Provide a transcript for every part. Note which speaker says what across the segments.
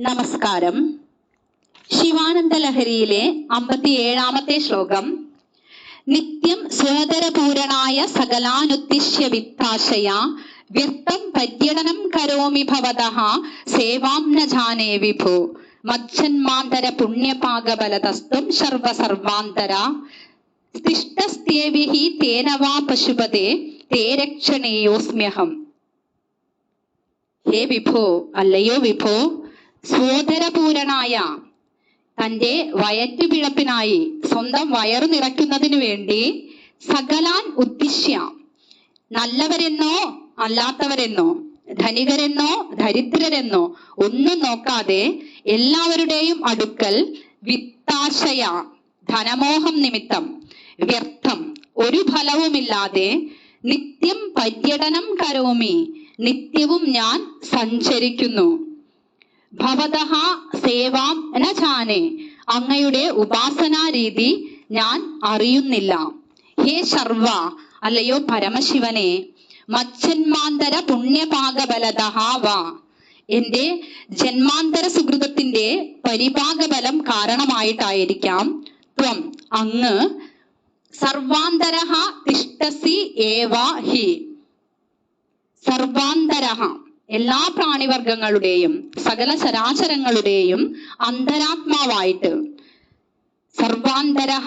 Speaker 1: നമസ്കാരം. ശിവാനന്ദ ലഹരിയിലെ 57-ാമത്തെ ശ്ലോകം. നിത്യം സ്വതരപൂരണായ സകലാനുദ്ദിശ്യ വിത്താശയ വ്യർത്ഥം പര്യടനം കരോമി ഭവതഃ സേവാം ന ജാനേ വിഭോ മജ്ജന്മാന്തര പുണ്യപാകബലതസ്ത്വം സർവസർവാന്തര തിഷ്ടസ്ത്യേവിഹി തേന വാ പശുപതേ തേ രക്ഷണേയോസ്മ്യഹം. ഹേ വിഭോ, അല്ലയോ വിഭോ, സ്വതരപൂരണായ തന്റെ വയറ്റുപിഴപ്പിനായി സ്വന്തം വയറു നിറയ്ക്കുന്നതിനു വേണ്ടി സകലാൻ ഉദ്ദിശ്യ, നല്ലവരെന്നോ അല്ലാത്തവരെന്നോ ധനികരെന്നോ ദരിദ്രരെന്നോ ഒന്നും നോക്കാതെ എല്ലാവരുടെയും അടുക്കൽ വിത്താശയ ധനമോഹം നിമിത്തം വ്യർത്ഥം ഒരു ഫലവുമില്ലാതെ നിത്യം പര്യടനം കരോമി നിത്യവും ഞാൻ സഞ്ചരിക്കുന്നു. ഭവതഃ സേവാം ന ജാനേ അങ്ങയുടെ ഉപാസനാ രീതി ഞാൻ അറിയുന്നില്ല. ഹേ ശർവ, അല്ലയോ പരമശിവനെ, മജ്ജന്മാന്തര പുണ്യപാകബലതഃ വാ എന്റെ ജന്മാന്തര സുകൃതത്തിന്റെ പരിപാകബലം കാരണമായിട്ടായിരിക്കാം ത്വം അങ്ങ് സർവാന്തരഃ തിഷ്ടസി ഏവ ഹി, സർവാന്തരഃ എല്ലാ പ്രാണിവർഗങ്ങളുടെയും സകല ചരാചരങ്ങളുടെയും അന്തരാത്മാവായിട്ട്, സർവാന്തരഃ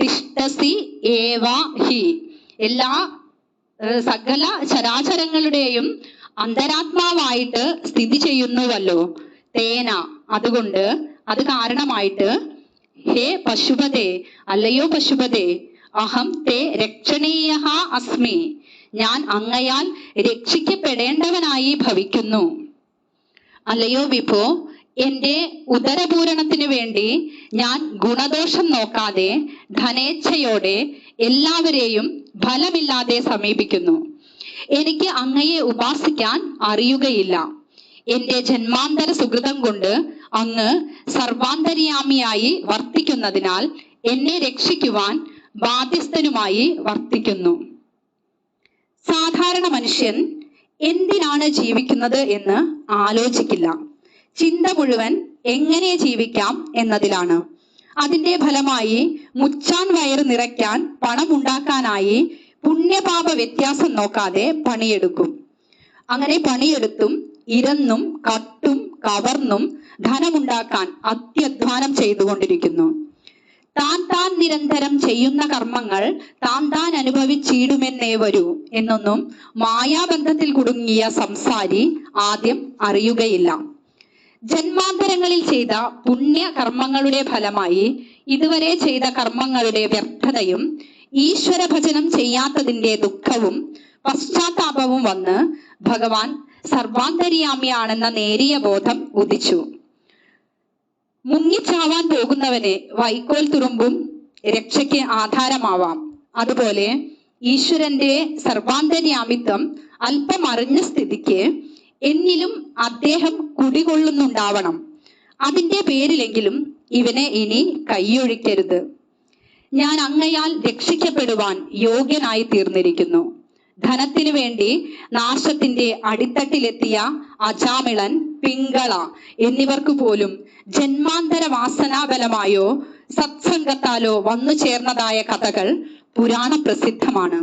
Speaker 1: തിഷ്ടസി ഏവ ഹി എല്ലാ സകല ചരാചരങ്ങളുടെയും അന്തരാത്മാവായിട്ട് സ്ഥിതി ചെയ്യുന്നുവല്ലോ. തേന അതുകൊണ്ട്, അത് കാരണമായിട്ട്, ഹേ പശുപതേ, അല്ലയോ പശുപതേ, അഹം തേ രക്ഷണീയഃ അസ്മി ഞാൻ അങ്ങയാൽ രക്ഷിക്കപ്പെടേണ്ടവനായി ഭവിക്കുന്നു. അല്ലയോ വിഭോ, എന്റെ ഉദരപൂരണത്തിനു വേണ്ടി ഞാൻ ഗുണദോഷം നോക്കാതെ ധനേച്ഛയോടെ എല്ലാവരെയും ഫലമില്ലാതെ സമീപിക്കുന്നു. എനിക്ക് അങ്ങയെ ഉപാസിക്കാൻ അറിയുകയില്ല. എന്റെ ജന്മാന്തര സുകൃതം കൊണ്ട് അങ്ങ് സർവാന്തര്യാമിയായി വർത്തിക്കുന്നതിനാൽ എന്നെ രക്ഷിക്കുവാൻ ബാധ്യസ്ഥനുമായി വർത്തിക്കുന്നു. സാധാരണ മനുഷ്യൻ എന്തിനാണ് ജീവിക്കുന്നത് എന്ന് ആലോചിക്കില്ല. ചിന്ത മുഴുവൻ എങ്ങനെ ജീവിക്കാം എന്നതിലാണ്. അതിന്റെ ഫലമായി മുച്ചാൻ വയറ് നിറയ്ക്കാൻ പണമുണ്ടാക്കാനായി പുണ്യപാപ വ്യത്യാസം നോക്കാതെ പണിയെടുക്കും. അങ്ങനെ പണിയെടുത്തും ഇരന്നും കട്ടും കവർന്നും ധനമുണ്ടാക്കാൻ അത്യധ്വാനം ചെയ്തുകൊണ്ടിരിക്കുന്നു. താൻ നിരന്തരം ചെയ്യുന്ന കർമ്മങ്ങൾ താൻ അനുഭവിച്ചിടുമെന്നേ വരൂ എന്നൊന്നും മായാബന്ധത്തിൽ കുടുങ്ങിയ സംസാരി ആദ്യം അറിയുകയില്ല. ജന്മാന്തരങ്ങളിൽ ചെയ്ത പുണ്യ കർമ്മങ്ങളുടെ ഫലമായി ഇതുവരെ ചെയ്ത കർമ്മങ്ങളുടെ വ്യർത്ഥതയും ഈശ്വര ഭജനം ചെയ്യാത്തതിന്റെ ദുഃഖവും പശ്ചാത്താപവും വന്ന് ഭഗവാൻ സർവാന്തര്യാമിയാണെന്ന നേരിയ ബോധം ഉദിച്ചു. മുങ്ങിച്ചാവാൻ പോകുന്നവന് വൈക്കോൽ തുറുമ്പും രക്ഷയ്ക്ക് ആധാരമാവാം. അതുപോലെ ഈശ്വരന്റെ സർവാന്തര്യാമിത്വം അല്പം അറിഞ്ഞ സ്ഥിതിക്ക് എന്നിലും അദ്ദേഹം കുടികൊള്ളുന്നുണ്ടാവണം. അതിന്റെ പേരിലെങ്കിലും ഇവനെ ഇനി കൈയൊഴിക്കരുത്. ഞാൻ അങ്ങയാൽ രക്ഷിക്കപ്പെടുവാൻ യോഗ്യനായി തീർന്നിരിക്കുന്നു. ധനത്തിനു വേണ്ടി നാശത്തിന്റെ അടിത്തട്ടിലെത്തിയ അജാമിളൻ, പിങ്കള എന്നിവർക്ക് പോലും ജന്മാന്തര വാസനാബലമായോ സത്സംഗത്താലോ വന്നു ചേർന്നതായ കഥകൾ പുരാണ പ്രസിദ്ധമാണ്.